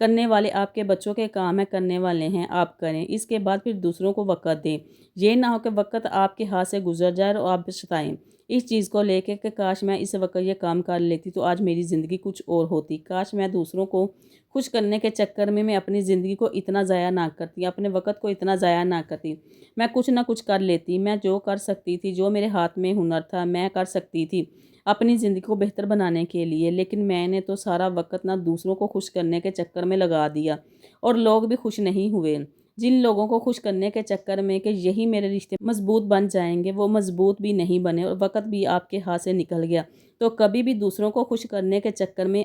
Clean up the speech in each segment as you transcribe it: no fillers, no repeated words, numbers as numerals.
کرنے والے آپ کے بچوں کے کام ہیں، کرنے والے ہیں آپ کریں، اس کے بعد پھر دوسروں کو وقت دیں۔ یہ نہ ہو کہ وقت آپ کے ہاتھ سے گزر جائے اور آپ پچھتائیں اس چیز کو لے کے کہ کاش میں اس وقت یہ کام کر لیتی تو آج میری زندگی کچھ اور ہوتی، کاش میں دوسروں کو خوش کرنے کے چکر میں اپنی زندگی کو اتنا ضائع نہ کرتی، اپنے وقت کو اتنا ضائع نہ کرتی، میں کچھ نہ کچھ کر لیتی، میں جو کر سکتی تھی، جو میرے ہاتھ میں ہنر تھا میں کر سکتی تھی اپنی زندگی کو بہتر بنانے کے لیے، لیکن میں نے تو سارا وقت نہ دوسروں کو خوش کرنے کے چکر میں لگا دیا اور لوگ بھی خوش نہیں ہوئے۔ جن لوگوں کو خوش کرنے کے چکر میں کہ یہی میرے رشتے مضبوط بن جائیں گے، وہ مضبوط بھی نہیں بنے اور وقت بھی آپ کے ہاتھ سے نکل گیا۔ تو کبھی بھی دوسروں کو خوش کرنے کے چکر میں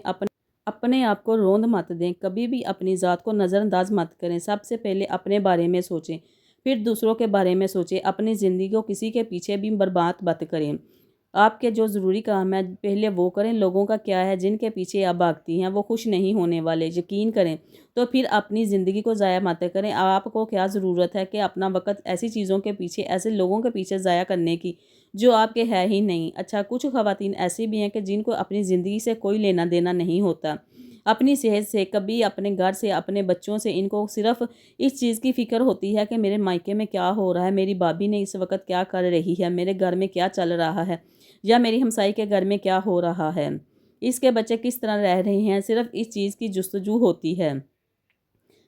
اپنے آپ کو روند مت دیں، کبھی بھی اپنی ذات کو نظر انداز مت کریں۔ سب سے پہلے اپنے بارے میں سوچیں، پھر دوسروں کے بارے میں سوچیں، اپنی زندگی کو کسی کے پیچھے بھی برباد مت کریں۔ آپ کے جو ضروری کام ہے پہلے وہ کریں، لوگوں کا کیا ہے جن کے پیچھے آپ بھاگتی ہیں وہ خوش نہیں ہونے والے، یقین کریں۔ تو پھر اپنی زندگی کو ضائع مت کریں، آپ کو کیا ضرورت ہے کہ اپنا وقت ایسی چیزوں کے پیچھے، ایسے لوگوں کے پیچھے ضائع کرنے کی جو آپ کے ہے ہی نہیں۔ اچھا، کچھ خواتین ایسی بھی ہیں کہ جن کو اپنی زندگی سے کوئی لینا دینا نہیں ہوتا، اپنی صحت سے، کبھی اپنے گھر سے، اپنے بچوں سے، ان کو صرف اس چیز کی فکر ہوتی ہے کہ میرے مائکے میں کیا ہو رہا ہے، میری بھابھی نے اس وقت کیا کر رہی ہے، میرے گھر میں کیا چل رہا ہے، یا میری ہمسائی کے گھر میں کیا ہو رہا ہے، اس کے بچے کس طرح رہ رہے ہیں، صرف اس چیز کی جستجو ہوتی ہے۔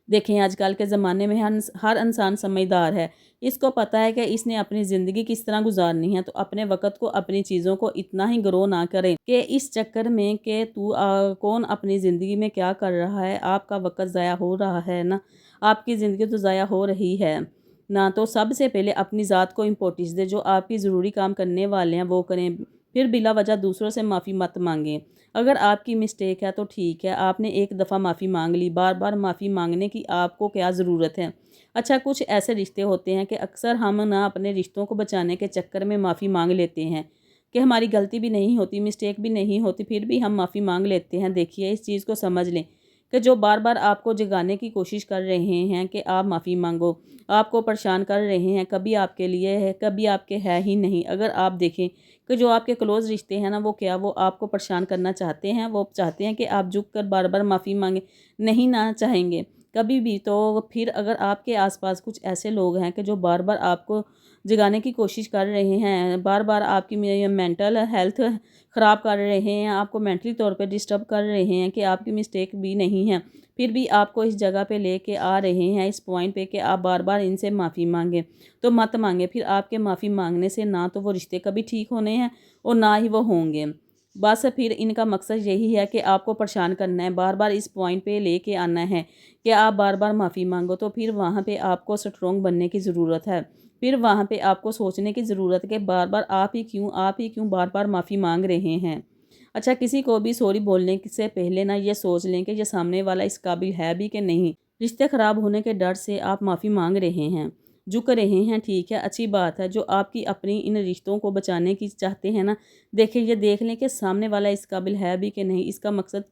دیکھیں آج کل کے زمانے میں ہر انسان سمجھدار ہے، اس کو پتہ ہے کہ اس نے اپنی زندگی کس طرح گزارنی ہے، تو اپنے وقت کو، اپنی چیزوں کو اتنا ہی گرو نہ کریں کہ اس چکر میں کہ کون اپنی زندگی میں کیا کر رہا ہے، آپ کا وقت ضائع ہو رہا ہے نا، آپ کی زندگی تو ضائع ہو رہی ہے نا۔ تو سب سے پہلے اپنی ذات کو امپورٹنس دیں، جو آپ کی ضروری کام کرنے والے ہیں وہ کریں، پھر بلا وجہ دوسروں سے معافی مت مانگیں۔ اگر آپ کی مسٹیک ہے تو ٹھیک ہے، آپ نے ایک دفعہ معافی مانگ لی، بار بار معافی مانگنے کی آپ کو کیا ضرورت ہے؟ اچھا، کچھ ایسے رشتے ہوتے ہیں کہ اکثر ہم نہ اپنے رشتوں کو بچانے کے چکر میں معافی مانگ لیتے ہیں کہ ہماری غلطی بھی نہیں ہوتی، مسٹیک بھی نہیں ہوتی، پھر بھی ہم معافی مانگ لیتے ہیں۔ دیکھیے اس چیز کو سمجھ لیں کہ جو بار بار آپ کو جگانے کی کوشش کر رہے ہیں کہ آپ معافی مانگو، آپ کو پریشان کر رہے ہیں، کبھی آپ کے لیے ہے، کبھی آپ کے ہے ہی نہیں۔ اگر آپ دیکھیں کہ جو آپ کے کلوز رشتے ہیں نا، وہ آپ کو پریشان کرنا چاہتے ہیں، وہ چاہتے ہیں کہ آپ جھک کر بار بار معافی مانگیں، نہیں نہ چاہیں گے کبھی بھی۔ تو پھر اگر آپ کے آس پاس کچھ ایسے لوگ ہیں کہ جو بار بار آپ کو جگانے کی کوشش کر رہے ہیں، بار بار آپ کی مینٹل ہیلتھ خراب کر رہے ہیں، آپ کو مینٹلی طور پہ ڈسٹرب کر رہے ہیں کہ آپ کی مسٹیک بھی نہیں ہے، پھر بھی آپ کو اس جگہ پہ لے کے آ رہے ہیں، اس پوائنٹ پہ کہ آپ بار بار ان سے معافی مانگیں، تو مت مانگیں۔ پھر آپ کے معافی مانگنے سے نہ تو وہ رشتے کبھی ٹھیک ہونے ہیں اور نہ ہی وہ ہوں گے۔ بس پھر ان کا مقصد یہی ہے کہ آپ کو پریشان کرنا ہے، بار بار اس پوائنٹ پہ لے کے آنا ہے کہ آپ بار بار معافی مانگو۔ تو پھر وہاں پہ آپ کو سٹرونگ بننے کی ضرورت ہے، پھر وہاں پہ آپ کو سوچنے کی ضرورت ہے کہ بار بار آپ ہی کیوں بار بار معافی مانگ رہے ہیں۔ اچھا، کسی کو بھی سوری بولنے سے پہلے نہ یہ سوچ لیں کہ یہ سامنے والا اس قابل ہے بھی کہ نہیں۔ رشتے خراب ہونے کے ڈر سے آپ معافی مانگ رہے ہیں، جھک رہے ہیں، ٹھیک ہے، اچھی بات ہے۔ جو آپ کی اپنی ان رشتوں کو بچانے کی چاہتے ہیں نا، دیکھیں یہ دیکھ لیں کہ سامنے والا اس قابل ہے بھی کہ نہیں۔ اس کا مقصد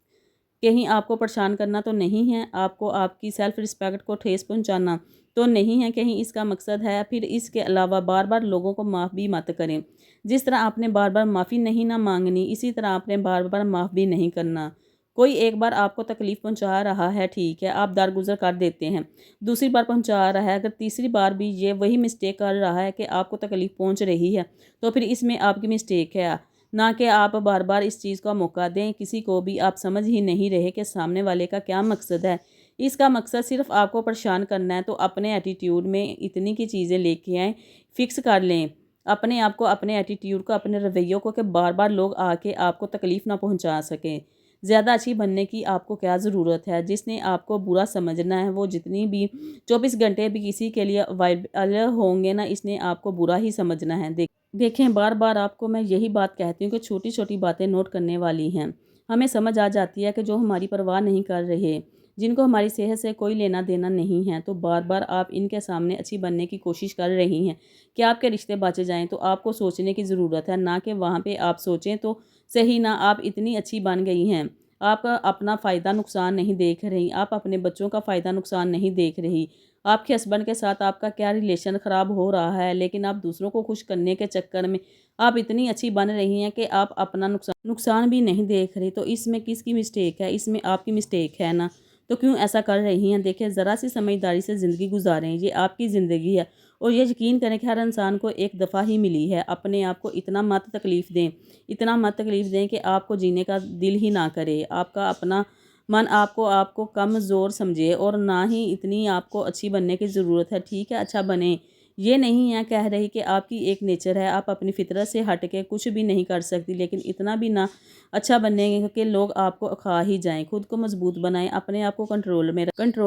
کہیں آپ کو پریشان کرنا تو نہیں ہے، آپ کو آپ کی سیلف رسپیکٹ کو ٹھیس پہنچانا تو نہیں ہے، کہیں اس کا مقصد ہے۔ پھر اس کے علاوہ بار بار لوگوں کو معاف بھی مت کریں۔ جس طرح آپ نے بار بار معافی نہیں نہ مانگنی، اسی طرح آپ نے بار بار معاف بھی نہیں کرنا۔ کوئی ایک بار آپ کو تکلیف پہنچا رہا ہے، ٹھیک ہے، آپ درگزر کر دیتے ہیں، دوسری بار پہنچا رہا ہے، اگر تیسری بار بھی یہ وہی مسٹیک کر رہا ہے کہ آپ کو تکلیف پہنچ رہی ہے، تو پھر اس میں آپ کی مسٹیک ہے، نہ کہ آپ بار بار اس چیز کا موقع دیں کسی کو بھی۔ آپ سمجھ ہی نہیں رہے کہ سامنے والے کا کیا مقصد ہے۔ اس کا مقصد صرف آپ کو پریشان کرنا ہے، تو اپنے ایٹیٹیوڈ میں اتنی کی چیزیں لے کے آئیں، فکس کر لیں اپنے آپ کو، اپنے ایٹیٹیوڈ کو، اپنے رویوں کو کہ بار بار لوگ آ کے آپ کو تکلیف نہ پہنچا سکیں۔ زیادہ اچھی بننے کی آپ کو کیا ضرورت ہے؟ جس نے آپ کو برا سمجھنا ہے وہ جتنی بھی 24 گھنٹے بھی کسی کے لیے اویلیبل ہوں گے نا، اس نے آپ کو برا ہی سمجھنا ہے۔ دیکھیں بار بار آپ کو میں یہی بات کہتی ہوں کہ چھوٹی چھوٹی باتیں نوٹ کرنے والی ہیں۔ ہمیں سمجھ آ جاتی ہے کہ جو ہماری پرواہ نہیں کر رہے، جن کو ہماری صحت سے کوئی لینا دینا نہیں ہے، تو بار بار آپ ان کے سامنے اچھی بننے کی کوشش کر رہی ہیں کہ آپ کے رشتے بچ جائیں، تو آپ کو سوچنے کی ضرورت ہے، نہ کہ وہاں پہ آپ سوچیں تو صحیح نہ آپ اتنی اچھی بن گئی ہیں، آپ اپنا فائدہ نقصان نہیں دیکھ رہی، آپ اپنے بچوں کا فائدہ نقصان نہیں دیکھ رہی، آپ کے ہسبینڈ کے ساتھ آپ کا کیا ریلیشن خراب ہو رہا ہے، لیکن آپ دوسروں کو خوش کرنے کے چکر میں آپ اتنی اچھی بن رہی ہیں کہ آپ اپنا نقصان بھی نہیں دیکھ رہی۔ تو اس میں کس کی مسٹیک ہے؟ اس میں آپ کی مسٹیک ہے نا۔ تو کیوں ایسا کر رہی ہیں؟ دیکھیں، ذرا سی سمجھداری سے زندگی گزاریں، یہ آپ کی زندگی ہے، اور یہ یقین کریں کہ ہر انسان کو ایک دفعہ ہی ملی ہے۔ اپنے آپ کو اتنا مت تکلیف دیں، اتنا مت تکلیف دیں کہ آپ کو جینے کا دل ہی نہ کرے، آپ کا اپنا من آپ کو کم زور سمجھے، اور نہ ہی اتنی آپ کو اچھی بننے کی ضرورت ہے۔ ٹھیک ہے، اچھا بنیں، یہ نہیں ہے کہہ رہی کہ آپ کی ایک نیچر ہے، آپ اپنی فطرت سے ہٹ کے کچھ بھی نہیں کر سکتی، لیکن اتنا بھی نہ اچھا بننے کہ لوگ آپ کو کھا ہی جائیں۔ خود کو مضبوط بنائیں، اپنے آپ کو کنٹرول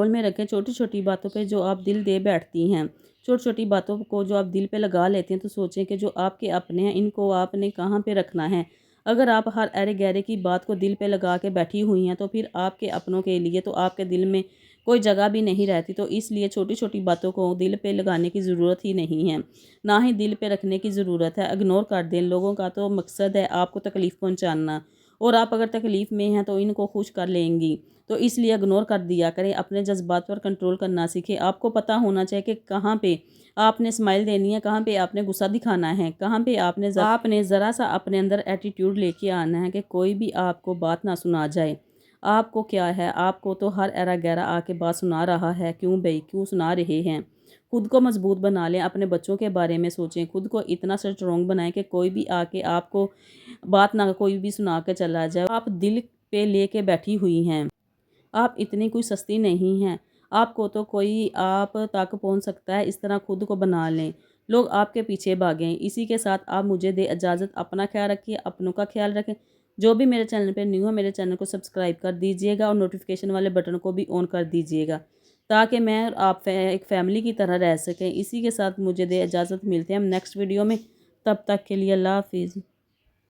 میں رکھیں۔ چھوٹی چھوٹی باتوں پہ جو آپ دل دے بیٹھتی ہیں، چھوٹی چھوٹی باتوں کو جو آپ دل پہ لگا لیتے ہیں، تو سوچیں کہ جو آپ کے اپنے ہیں ان کو آپ نے کہاں پہ رکھنا ہے۔ اگر آپ ہر ارے گہرے کی بات کو دل پہ لگا کے بیٹھی ہوئی ہیں، تو پھر آپ کے اپنوں کے لیے تو آپ کے دل میں کوئی جگہ بھی نہیں رہتی۔ تو اس لیے چھوٹی چھوٹی باتوں کو دل پہ لگانے کی ضرورت ہی نہیں ہے، نہ ہی دل پہ رکھنے کی ضرورت ہے۔ اگنور کر دیں، لوگوں کا تو مقصد ہے آپ کو تکلیف پہنچانا، اور آپ اگر تکلیف میں ہیں تو ان کو خوش کر لیں گی، تو اس لیے اگنور کر دیا کریں۔ اپنے جذبات پر کنٹرول کرنا سیکھیں۔ آپ کو پتہ ہونا چاہیے کہ کہاں پہ آپ نے اسمائل دینی ہے، کہاں پہ آپ نے غصہ دکھانا ہے، کہاں پہ آپ نے ذرا سا اپنے اندر ایٹیٹیوڈ لے کے آنا ہے کہ کوئی بھی آپ کو بات نہ سنا جائے۔ آپ کو کیا ہے، آپ کو تو ہر ایرا گیرا آ کے بات سنا رہا ہے، کیوں بھئی، کیوں سنا رہے ہیں؟ خود کو مضبوط بنا لیں، اپنے بچوں کے بارے میں سوچیں، خود کو اتنا اسٹرانگ بنائیں کہ کوئی بھی آ کے آپ کو بات نہ کوئی بھی سنا کے چلا جائے۔ آپ دل پہ لے کے بیٹھی ہوئی ہیں، آپ اتنی کوئی سستی نہیں ہیں، آپ کو تو کوئی آپ تک پہنچ سکتا ہے۔ اس طرح خود کو بنا لیں، لوگ آپ کے پیچھے بھاگیں۔ اسی کے ساتھ آپ مجھے دے اجازت، اپنا خیال رکھیے، اپنوں کا خیال رکھیں۔ جو بھی میرے چینل پہ نیو ہے، میرے چینل کو سبسکرائب کر دیجئے گا، اور نوٹیفیکیشن والے بٹن کو بھی آن کر دیجئے گا، تاکہ میں آپ ایک فیملی کی طرح رہ سکیں۔ اسی کے ساتھ مجھے دے اجازت، ملتے ہیں ہم نیکسٹ ویڈیو میں، تب تک کے لیے اللہ حافظ۔